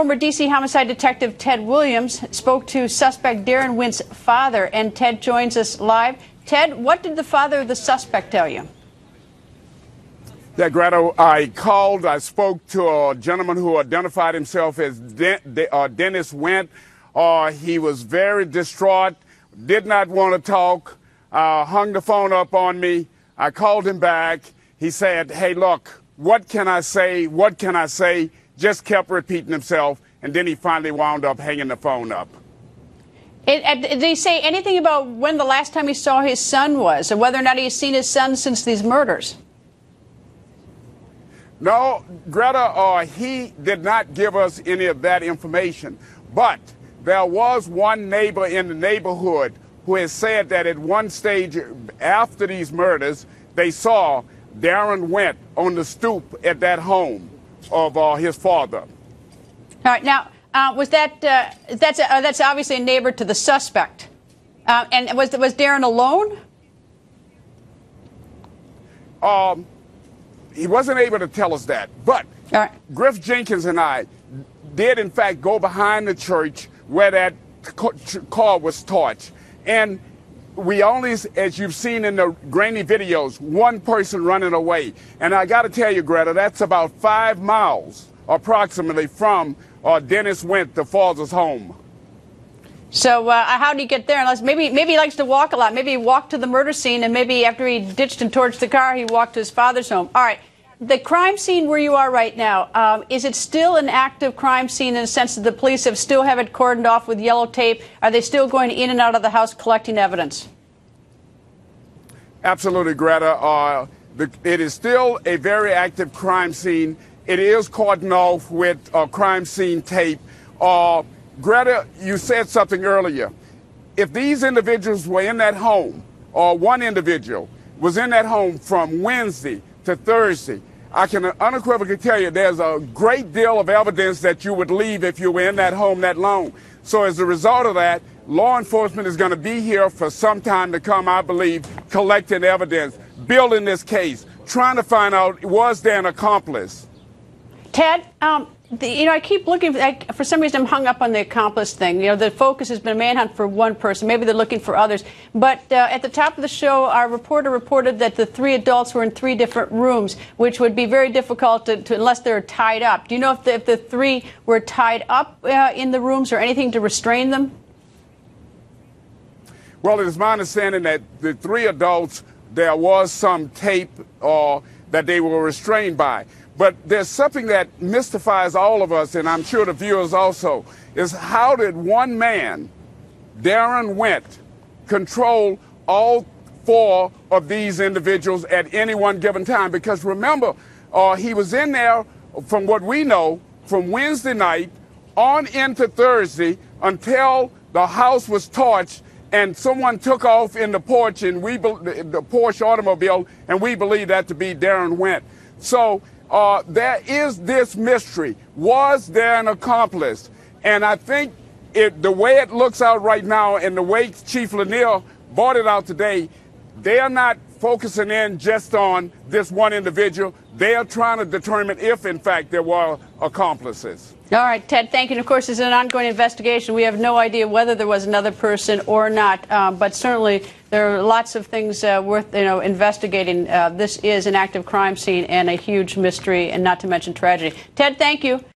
Former D.C. homicide detective Ted Williams spoke to suspect Daron Wint's father, and Ted joins us live. Ted, what did the father of the suspect tell you? Yeah, Greta, I spoke to a gentleman who identified himself as Dennis Wint. He was very distraught, did not want to talk, hung the phone up on me. I called him back. He said, hey, look, what can I say? What can I say? Just kept repeating himself, and then he finally wound up hanging the phone up. Did he say anything about when the last time he saw his son was, or whether or not he's seen his son since these murders? No, Greta, he did not give us any of that information. But there was one neighbor in the neighborhood who has said that at one stage after these murders, they saw Daron Wint on the stoop at that home of his father. All right. Now, was that's obviously a neighbor to the suspect, and was Daron alone? He wasn't able to tell us that, but Griff Jenkins and I did in fact go behind the church where that car was torched, and we only, as you've seen in the grainy videos, one person running away. And I got to tell you, Greta, that's about 5 miles approximately from Dennis Wint, the father's home. So how did he get there? Unless maybe he likes to walk a lot. Maybe he walked to the murder scene, and maybe after he ditched and torched the car, he walked to his father's home. All right. The crime scene where you are right now, is it still an active crime scene in the sense that the police still have it cordoned off with yellow tape? Are they still going in and out of the house collecting evidence? Absolutely, Greta. It is still a very active crime scene. It is cordoned off with crime scene tape. Greta, you said something earlier. If these individuals were in that home, or one individual was in that home from Wednesday to Thursday, I can unequivocally tell you there's a great deal of evidence that you would leave if you were in that home that long. So as a result of that, law enforcement is going to be here for some time to come, I believe, collecting evidence, building this case, trying to find out, was there an accomplice? Ted, I keep looking, for some reason I'm hung up on the accomplice thing. The focus has been a manhunt for one person. Maybe they're looking for others. But at the top of the show, our reporter reported that the 3 adults were in 3 different rooms, which would be very difficult to unless they're tied up. Do you know if the 3 were tied up in the rooms or anything to restrain them? Well, it is my understanding that the 3 adults, there was some tape that they were restrained by. But there's something that mystifies all of us, and I'm sure the viewers also, is how did one man, Daron Wint, control all 4 of these individuals at any one given time? Because remember, he was in there, from what we know, from Wednesday night on into Thursday until the house was torched and someone took off in the porch, and the Porsche automobile, and we believe that to be Daron Wint. So there is this mystery. Was there an accomplice? And I think the way it looks out right now and the way Chief Lanier brought it out today, they are not focusing in just on this one individual. They are trying to determine if, in fact, there were accomplices. All right, Ted, thank you. And of course, it's an ongoing investigation. We have no idea whether there was another person or not, but certainly there are lots of things worth investigating. This is an active crime scene and a huge mystery, and not to mention tragedy. Ted, thank you.